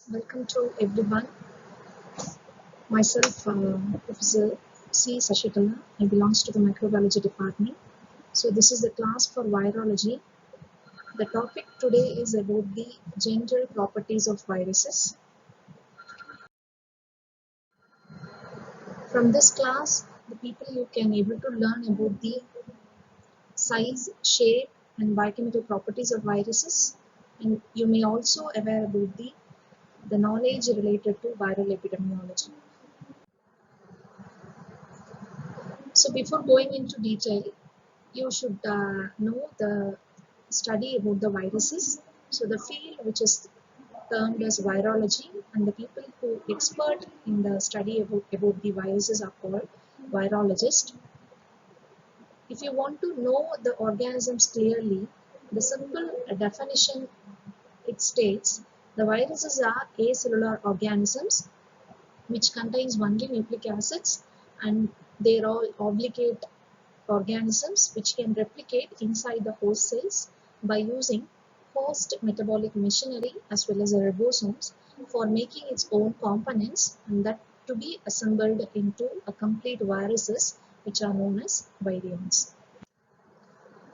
Welcome to everyone. Myself, Professor C. Sashikala. I belongs to the microbiology department. So this is the class for virology. The topic today is about the general properties of viruses. From this class, the people you can able to learn about the size, shape, and biochemical properties of viruses, and you may also aware about the knowledge related to viral epidemiology. So before going into detail, you should know the study about the viruses. So the field which is termed as virology, and the people who expert in the study about the viruses are called virologists. If you want to know the organisms clearly, the simple definition it states the viruses are acellular organisms which contains only nucleic acids, and they are all obligate organisms which can replicate inside the host cells by using host metabolic machinery as well as the ribosomes for making its own components, and that to be assembled into a complete viruses which are known as virions.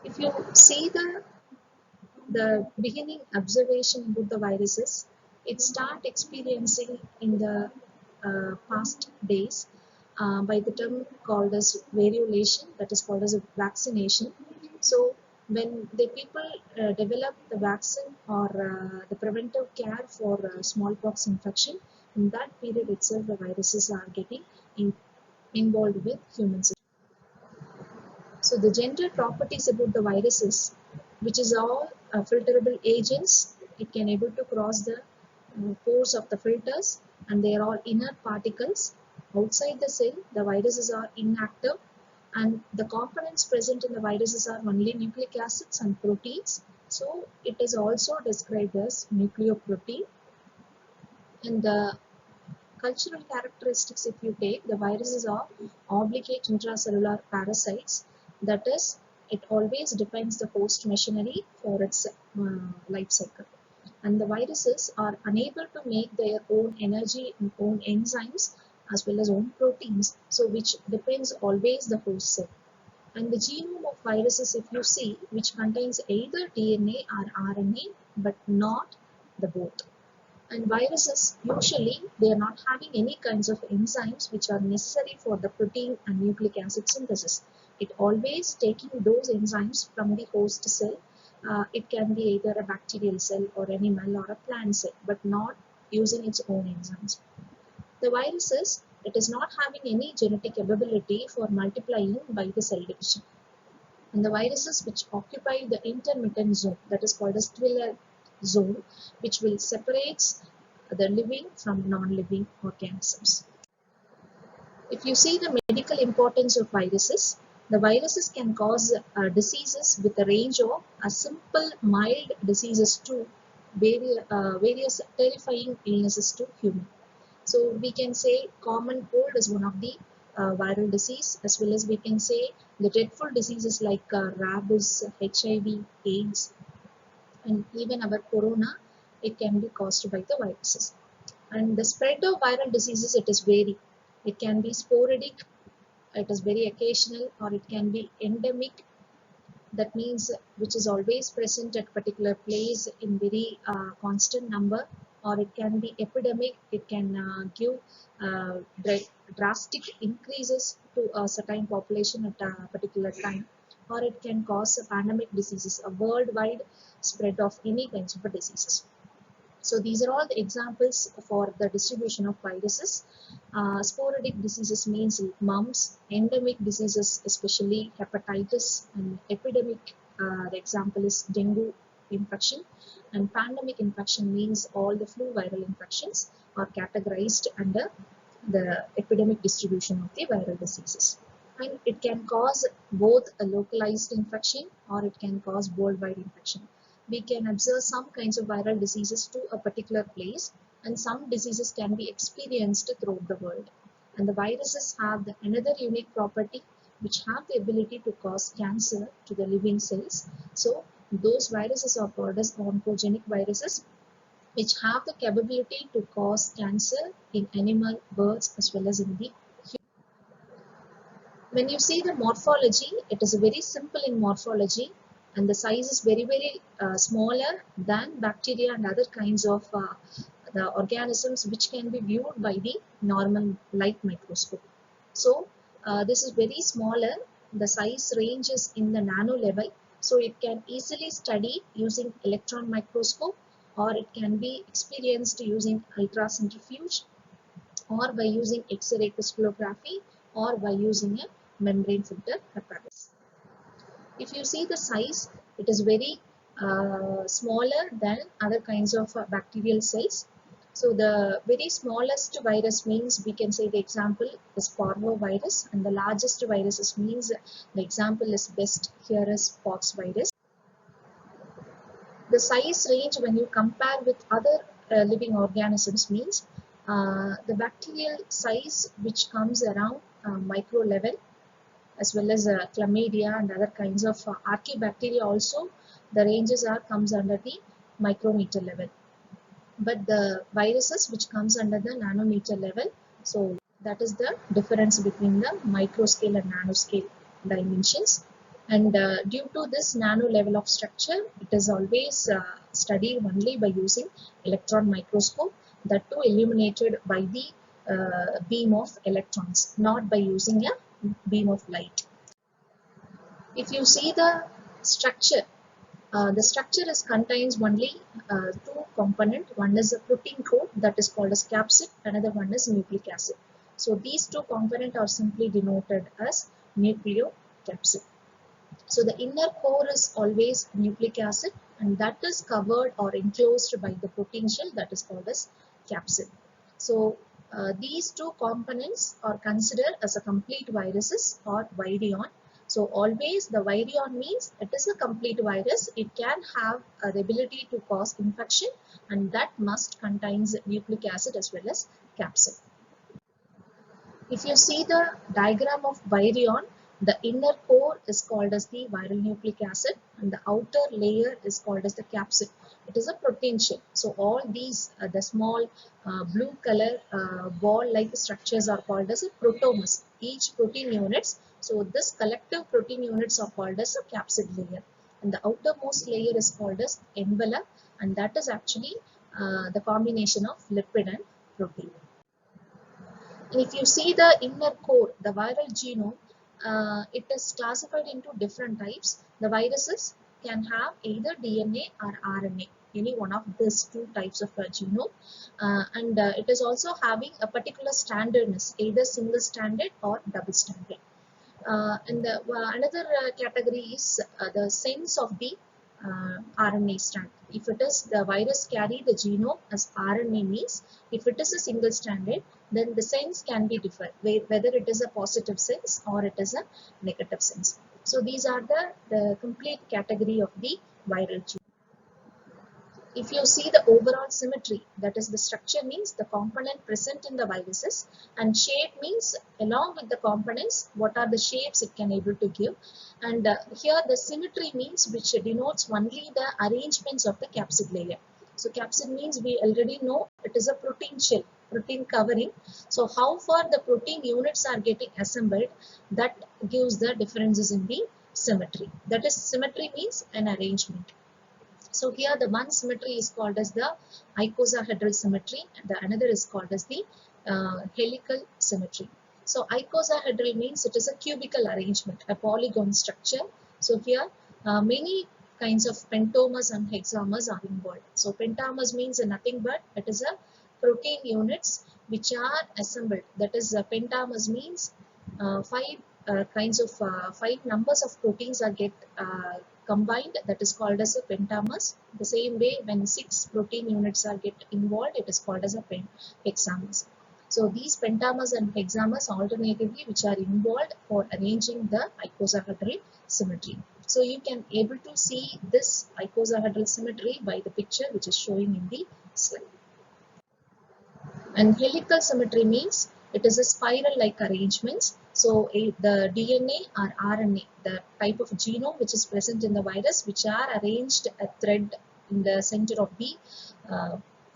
If you see the beginning observation about the viruses, it start experiencing in the past days by the term called as variolation, that is called as a vaccination. So when the people develop the vaccine or the preventive care for smallpox infection, in that period itself the viruses are getting involved with humans. So the general properties about the viruses, which is all filterable agents, it can able to cross the pores of the filters, and they are all inert particles. Outside the cell, the viruses are inactive, and the components present in the viruses are only nucleic acids and proteins. So it is also described as nucleoprotein. And the cultural characteristics, if you take, the viruses are obligate intracellular parasites, that is, it always depends the host machinery for its life cycle. And the viruses are unable to make their own energy and own enzymes as well as own proteins, so which depends always the host cell. And the genome of viruses, if you see, which contains either DNA or RNA, but not the both. And viruses, usually, they are not having any kinds of enzymes which are necessary for the protein and nucleic acid synthesis. It always taking those enzymes from the host cell. It can be either a bacterial cell or animal or a plant cell, but not using its own enzymes. The viruses, it is not having any genetic capability for multiplying by the cell division. And the viruses which occupy the intermittent zone, that is called as Twiller zone, which will separate the living from non-living organisms. If you see the medical importance of viruses, the viruses can cause diseases with a range of simple, mild diseases to various terrifying illnesses to human. So we can say common cold is one of the viral disease, as well as we can say the dreadful diseases like rabies, HIV, AIDS, and even our corona, it can be caused by the viruses. And the spread of viral diseases, it is varied. It can be sporadic, it is very occasional, or it can be endemic. That means which is always present at particular place in very constant number, or it can be epidemic. It can give uh, drastic increases to a certain population at a particular time, or it can cause a pandemic diseases, a worldwide spread of any kinds of diseases. So these are all the examples for the distribution of viruses. Sporadic diseases means mumps, endemic diseases especially hepatitis, and epidemic, the example is dengue infection, and pandemic infection means all the flu viral infections are categorized under the epidemic distribution of the viral diseases. And it can cause both a localized infection or it can cause worldwide infection. We can observe some kinds of viral diseases to a particular place, and some diseases can be experienced throughout the world. And the viruses have another unique property which have the ability to cause cancer to the living cells. So those viruses are called as oncogenic viruses, which have the capability to cause cancer in animal, birds, as well as in the human. When you see the morphology, it is very simple in morphology, and the size is very smaller than bacteria and other kinds of the organisms which can be viewed by the normal light microscope. So this is very smaller. The size range is in the nano level, so it can easily study using electron microscope, or it can be experienced using ultracentrifuge, or by using X-ray crystallography, or by using a membrane filter apparatus. If you see the size, it is very smaller than other kinds of bacterial cells. So the very smallest virus means, we can say the example is parvovirus, and the largest viruses means the example is best here is pox virus. The size range when you compare with other living organisms means the bacterial size which comes around micro level, as well as chlamydia and other kinds of archaebacteria also, the ranges are comes under the micrometer level. But the viruses which comes under the nanometer level, so that is the difference between the microscale and nanoscale dimensions. And due to this nano level of structure, it is always studied only by using electron microscope, that too illuminated by the beam of electrons, not by using a beam of light. If you see the structure is contains only two component. One is a protein coat that is called as capsid. Another one is nucleic acid. So these two components are simply denoted as nucleocapsid. So the inner core is always nucleic acid, and that is covered or enclosed by the protein shell that is called as capsid. So these two components are considered as a complete viruses or virion. So always the virion means it is a complete virus. It can have the ability to cause infection, and that must contains nucleic acid as well as capsid. If you see the diagram of virion, the inner core is called as the viral nucleic acid, and the outer layer is called as the capsid. It is a protein shell. So all these the small blue color ball-like structures are called as a protomers. Each protein units. So this collective protein units are called as a capsid layer, and the outermost layer is called as envelope, and that is actually the combination of lipid and protein. And if you see the inner core, the viral genome, it is classified into different types. The viruses can have either DNA or RNA, any one of these two types of genome. And it is also having a particular standardness, either single stranded or double stranded. And another category is the sense of the RNA strand. If it is the virus carry the genome as RNA means, if it is a single stranded, then the sense can be different, whether it is a positive sense or it is a negative sense. So these are the complete category of the viral genome. If you see the overall symmetry, that is the structure means the component present in the viruses, and shape means along with the components what are the shapes it can able to give. And here the symmetry means which denotes only the arrangements of the capsid layer. So capsid means we already know it is a protein shell, protein covering. So how far the protein units are getting assembled, that gives the differences in the symmetry. That is, symmetry means an arrangement. So here the one symmetry is called as the icosahedral symmetry, and the another is called as the helical symmetry. So icosahedral means it is a cubical arrangement, a polygon structure. So here many kinds of pentamers and hexamers are involved. So pentamers means nothing but it is a protein units which are assembled. That is pentamers means five numbers of proteins are get combined, that is called as a pentamers. The same way when 6 protein units are get involved, it is called as a hexamers. So these pentamers and hexamers alternatively which are involved for arranging the icosahedral symmetry. So you can able to see this icosahedral symmetry by the picture which is showing in the slide. And helical symmetry means it is a spiral-like arrangements. So the DNA or RNA, the type of genome which is present in the virus, which are arranged a thread in the center of the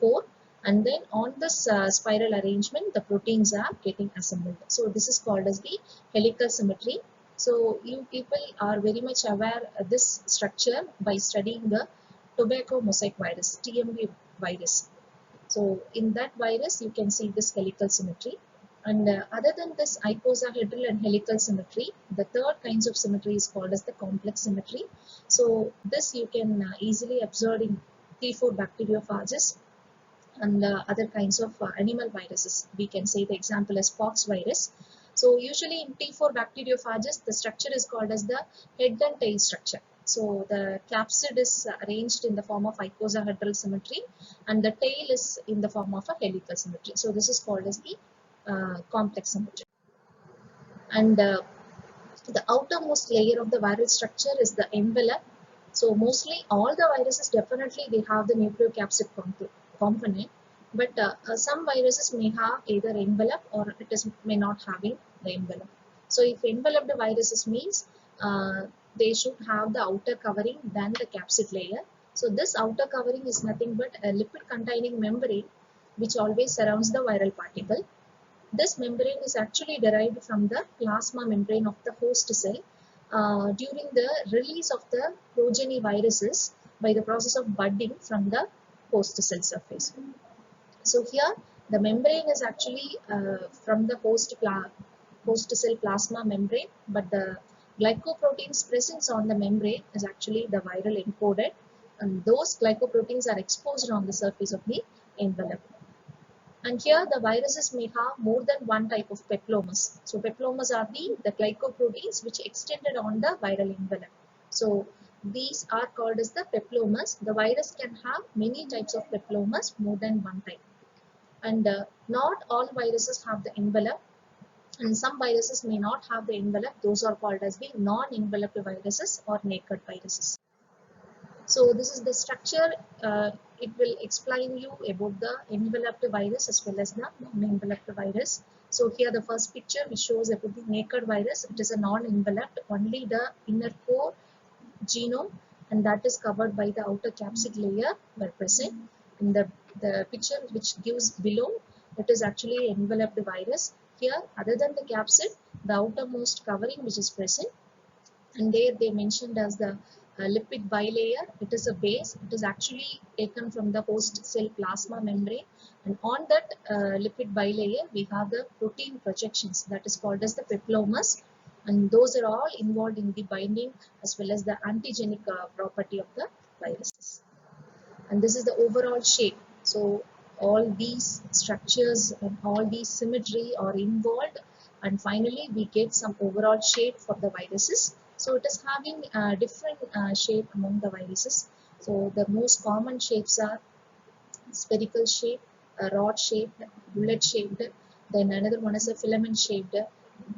core, and then on this spiral arrangement the proteins are getting assembled. So this is called as the helical symmetry. So you people are very much aware of this structure by studying the tobacco mosaic virus, TMV virus. So in that virus you can see this helical symmetry. And other than this icosahedral and helical symmetry, the third kinds of symmetry is called as the complex symmetry. So this you can easily observe in T4 bacteriophages and other kinds of animal viruses. We can say the example is pox virus. So usually in T4 bacteriophages, the structure is called as the head and tail structure. So the capsid is arranged in the form of icosahedral symmetry, and the tail is in the form of a helical symmetry. So this is called as the complex symmetry. And the outermost layer of the viral structure is the envelope. So mostly all the viruses definitely they have the nucleocapsid component, but some viruses may have either envelope or it is may not having the envelope. So if enveloped viruses means they should have the outer covering than the capsid layer. So this outer covering is nothing but a lipid containing membrane which always surrounds the viral particle. This membrane is actually derived from the plasma membrane of the host cell during the release of the progeny viruses by the process of budding from the host cell surface. So here the membrane is actually from the host cell plasma membrane, but the glycoproteins present on the membrane is actually the viral encoded, and those glycoproteins are exposed on the surface of the envelope. And here the viruses may have more than one type of peplomers. So peplomers are the glycoproteins which extended on the viral envelope. So these are called as the peplomers. The virus can have many types of peplomers, more than one type. And not all viruses have the envelope, and some viruses may not have the envelope. Those are called as the non-enveloped viruses or naked viruses. So this is the structure. It will explain you about the enveloped virus as well as the non-enveloped virus. So here the first picture which shows about the naked virus. It is a non-enveloped, only the inner core genome, and that is covered by the outer capsid layer were present. In the picture which gives below, it is actually enveloped virus. Here other than the capsid, the outermost covering which is present, and there they mentioned as the lipid bilayer. It is a base. It is actually taken from the host cell plasma membrane, and on that lipid bilayer we have the protein projections that is called as the peplomers, and those are all involved in the binding as well as the antigenic property of the viruses. And this is the overall shape. So all these structures and all these symmetry are involved, and finally we get some overall shape for the viruses. So it is having a different shape among the viruses. So the most common shapes are spherical shape, rod shaped, bullet shaped, then another one is a filament shaped,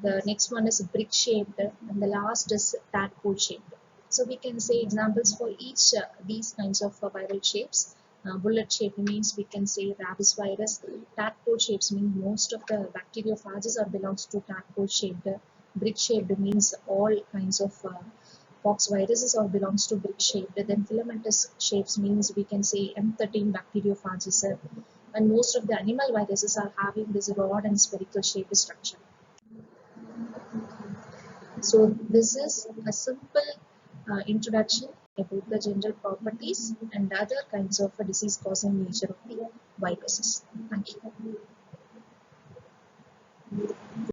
the next one is brick shaped, and the last is tadpole shaped. So we can say examples for each these kinds of viral shapes. Bullet shape means we can say rabies virus. Tadpole shapes mean most of the bacteriophages are belongs to tadpole shaped. Brick shaped means all kinds of pox viruses or belongs to brick shaped. Then filamentous shapes means we can say M13 bacteriophages. And most of the animal viruses are having this rod and spherical shaped structure. So this is a simple introduction about the general properties and other kinds of disease causing nature of the viruses. Thank you.